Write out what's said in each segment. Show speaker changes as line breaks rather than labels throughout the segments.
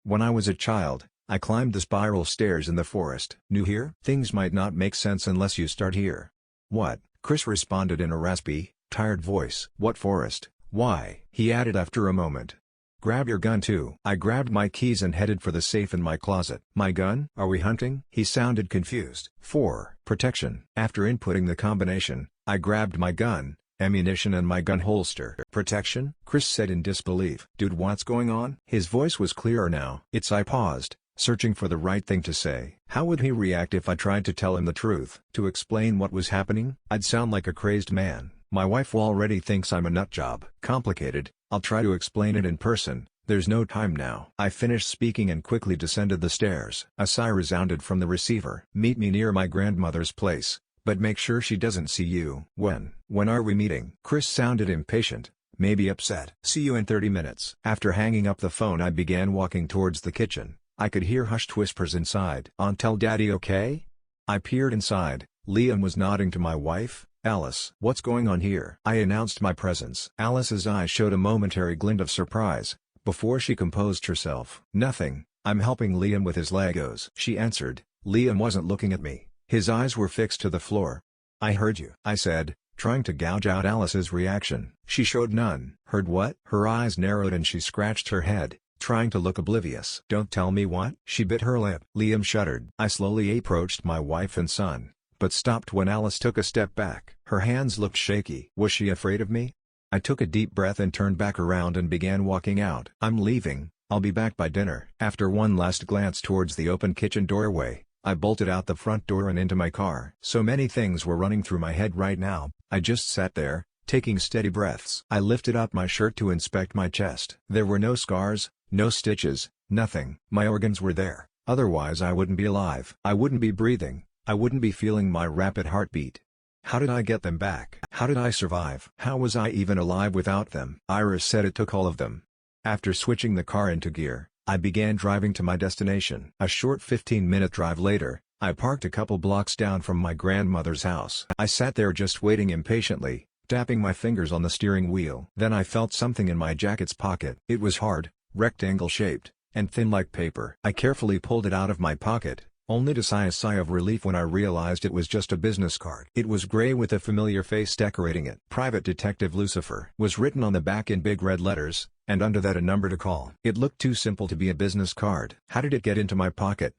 When I was a child, I climbed the spiral stairs in the forest. New here? Things might not make sense unless you start here. What? Chris responded in a raspy, tired voice. What forest? Why? He added after a moment. Grab your gun too. I grabbed my keys and headed for the safe in my closet. My gun? Are we hunting? He sounded confused. For protection. After inputting the combination, I grabbed my gun, ammunition and my gun holster. Protection? Chris said in disbelief. Dude, what's going on? His voice was clearer now. I paused, searching for the right thing to say. How would he react if I tried to tell him the truth? To explain what was happening? I'd sound like a crazed man. My wife already thinks I'm a nutjob. Complicated. I'll try to explain it in person. There's no time now. I finished speaking and quickly descended the stairs. A sigh resounded from the receiver. Meet me near my grandmother's place, but make sure she doesn't see you. When are we meeting? Chris sounded impatient, maybe upset. See you in 30 minutes. After hanging up the phone, I began walking towards the kitchen. I could hear hushed whispers inside. Tell Daddy okay? I peered inside. Liam was nodding to my wife, Alice. What's going on here? I announced my presence. Alice's eyes showed a momentary glint of surprise, before she composed herself. Nothing, I'm helping Liam with his Legos. She answered. Liam wasn't looking at me, his eyes were fixed to the floor. I heard you, I said, trying to gouge out Alice's reaction. She showed none. Heard what? Her eyes narrowed and she scratched her head, trying to look oblivious. Don't tell me what? She bit her lip. Liam shuddered. I slowly approached my wife and son, but stopped when Alice took a step back. Her hands looked shaky. Was she afraid of me? I took a deep breath and turned back around and began walking out. I'm leaving, I'll be back by dinner. After one last glance towards the open kitchen doorway, I bolted out the front door and into my car. So many things were running through my head right now. I just sat there, taking steady breaths. I lifted up my shirt to inspect my chest. There were no scars, no stitches, nothing. My organs were there, otherwise I wouldn't be alive. I wouldn't be breathing. I wouldn't be feeling my rapid heartbeat. How did I get them back? How did I survive? How was I even alive without them? Iris said it took all of them. After switching the car into gear, I began driving to my destination. A short 15-minute drive later, I parked a couple blocks down from my grandmother's house. I sat there just waiting impatiently, tapping my fingers on the steering wheel. Then I felt something in my jacket's pocket. It was hard, rectangle-shaped, and thin like paper. I carefully pulled it out of my pocket, only to sigh a sigh of relief when I realized it was just a business card. It was gray with a familiar face decorating it. Private Detective Lucifer was written on the back in big red letters, and under that a number to call. It looked too simple to be a business card. How did it get into my pocket?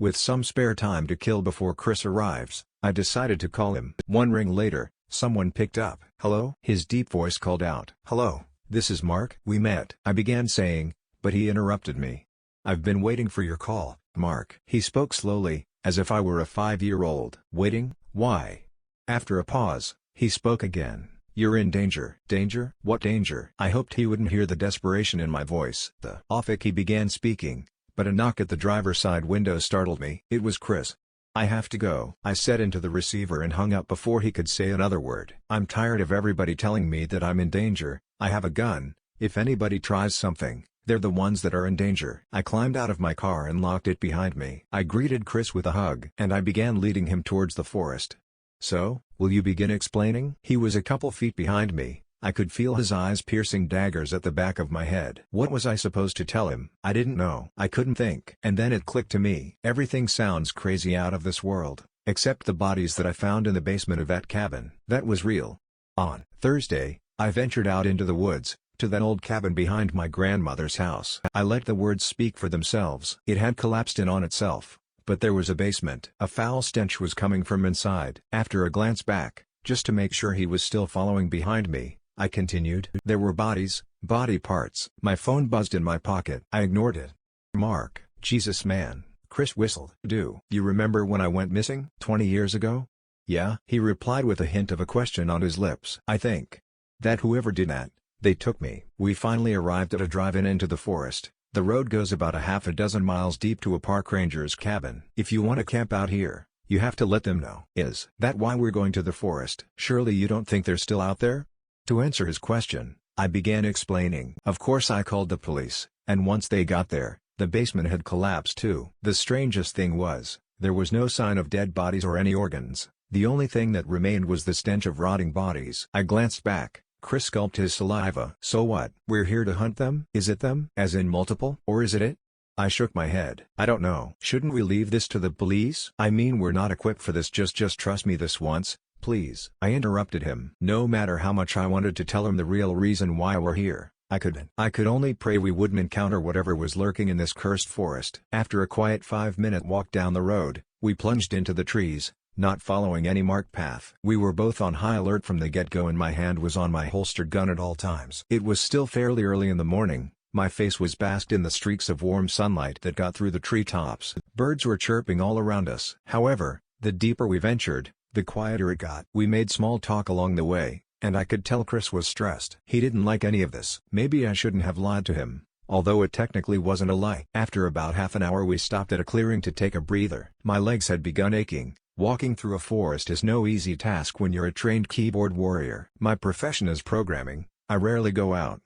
With some spare time to kill before Chris arrives, I decided to call him. One ring later, someone picked up. Hello? His deep voice called out. Hello, this is Mark. We met. I began saying, but he interrupted me. I've been waiting for your call, Mark. He spoke slowly, as if I were a 5-year-old. Waiting? Why? After a pause, he spoke again. You're in danger. Danger? What danger? I hoped he wouldn't hear the desperation in my voice. The office he began speaking, but a knock at the driver's side window startled me. It was Chris. I have to go, I said into the receiver and hung up before he could say another word. I'm tired of everybody telling me that I'm in danger. I have a gun. If anybody tries something, they're the ones that are in danger. I climbed out of my car and locked it behind me. I greeted Chris with a hug, and I began leading him towards the forest. So, will you begin explaining? He was a couple feet behind me. I could feel his eyes piercing daggers at the back of my head. What was I supposed to tell him? I didn't know. I couldn't think. And then it clicked to me. Everything sounds crazy out of this world, except the bodies that I found in the basement of that cabin. That was real. On Thursday, I ventured out into the woods, to that old cabin behind my grandmother's house. I let the words speak for themselves. It had collapsed in on itself, but there was a basement. A foul stench was coming from inside. After a glance back, just to make sure he was still following behind me, I continued. There were bodies, body parts. My phone buzzed in my pocket. I ignored it. Mark, Jesus man, Chris whistled. Do you remember when I went missing? 20 years ago? Yeah, he replied with a hint of a question on his lips. I think that whoever did that, they took me. We finally arrived at a drive-in into the forest. The road goes about a half a dozen miles deep to a park ranger's cabin. If you want to camp out here, you have to let them know. Is that why we're going to the forest? Surely you don't think they're still out there? To answer his question, I began explaining. Of course I called the police, and once they got there, the basement had collapsed too. The strangest thing was, there was no sign of dead bodies or any organs. The only thing that remained was the stench of rotting bodies. I glanced back. Chris gulped his saliva. So what? We're here to hunt them? Is it them? As in multiple? Or is it it? I shook my head. I don't know. Shouldn't we leave this to the police? I mean, we're not equipped for this. Just trust me this once, please. I interrupted him. No matter how much I wanted to tell him the real reason why we're here, I couldn't. I could only pray we wouldn't encounter whatever was lurking in this cursed forest. After a quiet 5-minute walk down the road, we plunged into the trees, not following any marked path. We were both on high alert from the get-go and my hand was on my holstered gun at all times. It was still fairly early in the morning. My face was basked in the streaks of warm sunlight that got through the treetops. Birds were chirping all around us. However, the deeper we ventured, the quieter it got. We made small talk along the way, and I could tell Chris was stressed. He didn't like any of this. Maybe I shouldn't have lied to him, although it technically wasn't a lie. After about half an hour we stopped at a clearing to take a breather. My legs had begun aching. Walking through a forest is no easy task when you're a trained keyboard warrior. My profession is programming. I rarely go out.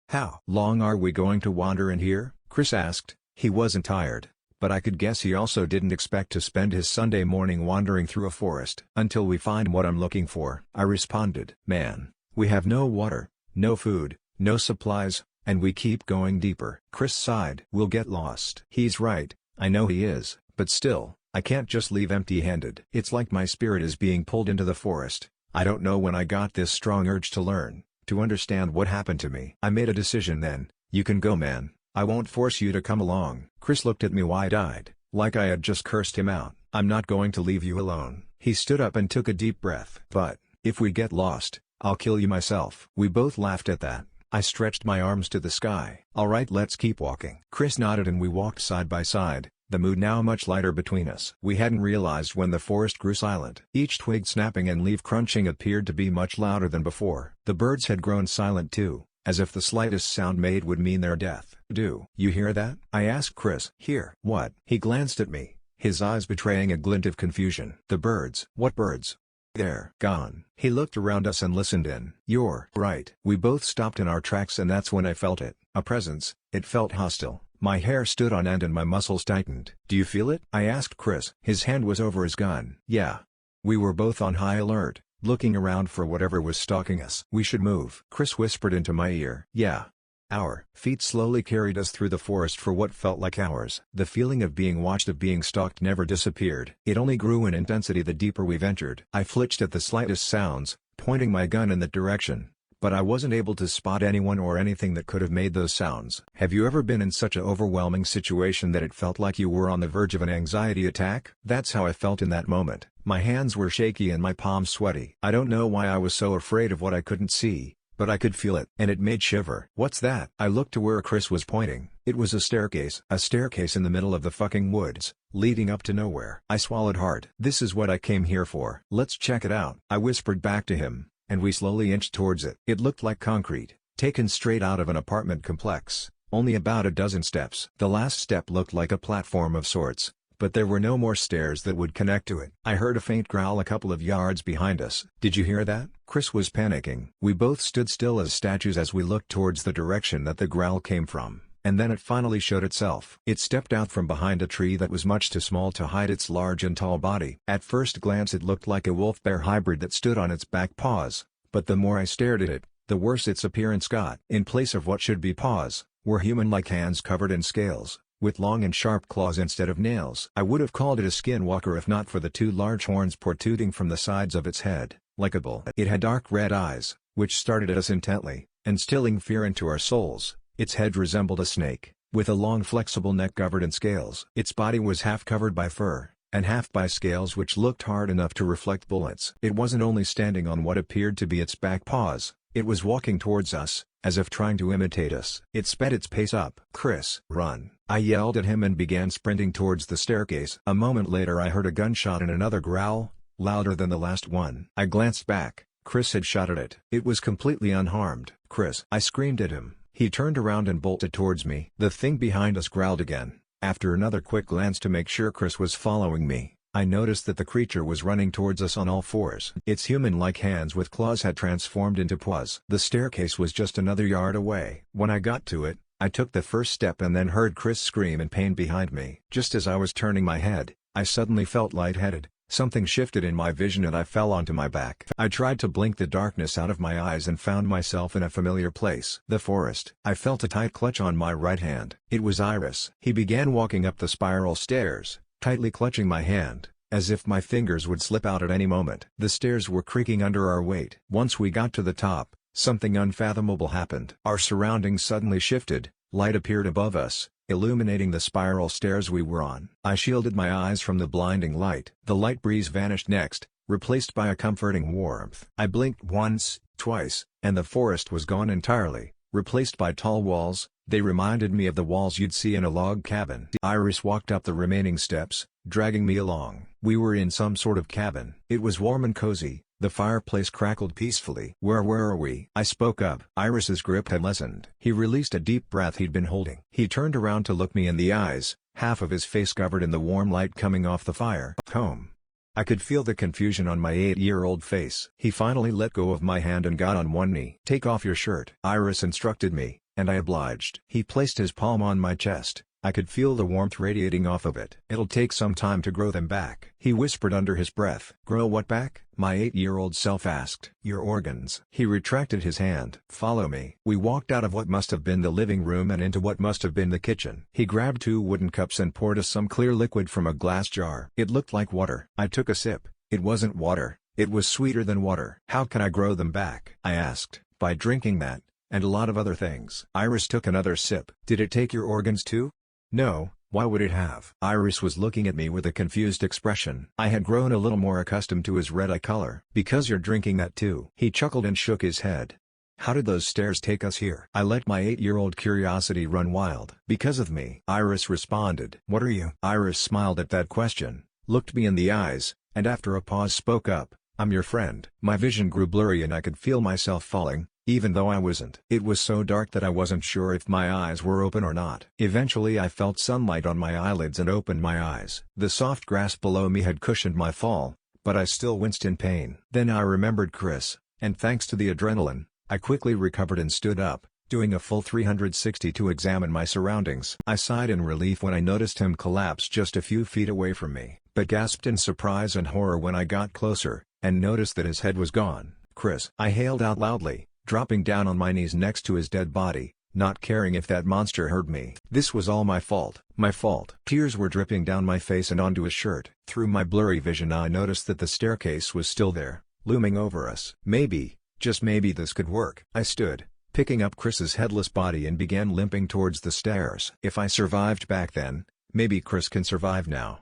How long are we going to wander in here? Chris asked. He wasn't tired, but I could guess he also didn't expect to spend his Sunday morning wandering through a forest. Until we find what I'm looking for, I responded. Man, we have no water, no food, no supplies, and we keep going deeper. Chris sighed. We'll get lost. He's right, I know he is, but still, I can't just leave empty-handed. It's like my spirit is being pulled into the forest. I don't know when I got this strong urge to learn, to understand what happened to me. I made a decision then. You can go, man. I won't force you to come along. Chris looked at me wide-eyed, like I had just cursed him out. I'm not going to leave you alone. He stood up and took a deep breath. But, if we get lost, I'll kill you myself. We both laughed at that. I stretched my arms to the sky. All right, let's keep walking. Chris nodded and we walked side by side, the mood now much lighter between us. We hadn't realized when the forest grew silent. Each twig snapping and leaf crunching appeared to be much louder than before. The birds had grown silent too, as if the slightest sound made would mean their death. Do you hear that? I asked Chris. Hear what? He glanced at me, his eyes betraying a glint of confusion. The birds. What birds? They're gone. He looked around us and listened in. You're right. We both stopped in our tracks and that's when I felt it. A presence. It felt hostile. My hair stood on end and my muscles tightened. Do you feel it? I asked Chris. His hand was over his gun. Yeah. We were both on high alert, looking around for whatever was stalking us. We should move. Chris whispered into my ear. Yeah. Our feet slowly carried us through the forest for what felt like hours. The feeling of being watched, of being stalked, never disappeared. It only grew in intensity the deeper we ventured. I flinched at the slightest sounds, pointing my gun in that direction, but I wasn't able to spot anyone or anything that could have made those sounds. Have you ever been in such an overwhelming situation that it felt like you were on the verge of an anxiety attack? That's how I felt in that moment. My hands were shaky and my palms sweaty. I don't know why I was so afraid of what I couldn't see, but I could feel it, and it made shiver. What's that? I looked to where Chris was pointing. It was a staircase. A staircase in the middle of the fucking woods, leading up to nowhere. I swallowed hard. This is what I came here for. Let's check it out. I whispered back to him, and we slowly inched towards it. It looked like concrete, taken straight out of an apartment complex, only about a dozen steps. The last step looked like a platform of sorts, but there were no more stairs that would connect to it. I heard a faint growl a couple of yards behind us. Did you hear that? Chris was panicking. We both stood still as statues as we looked towards the direction that the growl came from, and then it finally showed itself. It stepped out from behind a tree that was much too small to hide its large and tall body. At first glance it looked like a wolf-bear hybrid that stood on its back paws, but the more I stared at it, the worse its appearance got. In place of what should be paws, were human-like hands covered in scales, with long and sharp claws instead of nails. I would have called it a skinwalker if not for the two large horns protruding from the sides of its head, like a bull. It had dark red eyes, which started at us intently, instilling fear into our souls. Its head resembled a snake, with a long flexible neck covered in scales. Its body was half covered by fur, and half by scales which looked hard enough to reflect bullets. It wasn't only standing on what appeared to be its back paws, it was walking towards us, as if trying to imitate us. It sped its pace up. Chris, run! I yelled at him and began sprinting towards the staircase. A moment later I heard a gunshot and another growl, louder than the last one. I glanced back. Chris had shot at it. It was completely unharmed. Chris! I screamed at him. He turned around and bolted towards me. The thing behind us growled again. After another quick glance to make sure Chris was following me, I noticed that the creature was running towards us on all fours. Its human-like hands with claws had transformed into paws. The staircase was just another yard away. When I got to it, I took the first step and then heard Chris scream in pain behind me. Just as I was turning my head, I suddenly felt lightheaded, Something shifted in my vision and I fell onto my back. I tried to blink the darkness out of my eyes and found myself in a familiar place. The forest. I felt a tight clutch on my right hand. It was Iris. He began walking up the spiral stairs, tightly clutching my hand, as if my fingers would slip out at any moment. The stairs were creaking under our weight. Once we got to the top, something unfathomable happened. Our surroundings suddenly shifted, light appeared above us, illuminating the spiral stairs we were on. I shielded my eyes from the blinding light. The light breeze vanished next, replaced by a comforting warmth. I blinked once, twice, and the forest was gone entirely, replaced by tall walls. They reminded me of the walls you'd see in a log cabin. Iris walked up the remaining steps, dragging me along. We were in some sort of cabin. It was warm and cozy. The fireplace crackled peacefully. Where were we? I spoke up. Iris's grip had lessened. He released a deep breath he'd been holding. He turned around to look me in the eyes, half of his face covered in the warm light coming off the fire. Home. I could feel the confusion on my 8-year-old face. He finally let go of my hand and got on one knee. Take off your shirt, Iris instructed me, and I obliged. He placed his palm on my chest. I could feel the warmth radiating off of it. It'll take some time to grow them back, he whispered under his breath. Grow what back? My 8-year-old self asked. Your organs. He retracted his hand. Follow me. We walked out of what must have been the living room and into what must have been the kitchen. He grabbed 2 wooden cups and poured us some clear liquid from a glass jar. It looked like water. I took a sip. It wasn't water. It was sweeter than water. How can I grow them back? I asked. By drinking that, and a lot of other things. Iris took another sip. Did it take your organs too? No, why would it have? Iris was looking at me with a confused expression. I had grown a little more accustomed to his red-eye color. Because you're drinking that too. He chuckled and shook his head. How did those stairs take us here? I let my 8-year-old curiosity run wild. Because of me, Iris responded. What are you? Iris smiled at that question, looked me in the eyes, and after a pause spoke up. I'm your friend. My vision grew blurry and I could feel myself falling, even though I wasn't. It was so dark that I wasn't sure if my eyes were open or not. Eventually I felt sunlight on my eyelids and opened my eyes. The soft grass below me had cushioned my fall, but I still winced in pain. Then I remembered Chris, and thanks to the adrenaline, I quickly recovered and stood up, doing a full 360 to examine my surroundings. I sighed in relief when I noticed him collapse just a few feet away from me, but gasped in surprise and horror when I got closer, and noticed that his head was gone. Chris, I hailed out loudly, dropping down on my knees next to his dead body, not caring if that monster heard me. This was all my fault. My fault. Tears were dripping down my face and onto his shirt. Through my blurry vision I noticed that the staircase was still there, looming over us. Maybe, just maybe this could work. I stood, picking up Chris's headless body and began limping towards the stairs. If I survived back then, maybe Chris can survive now.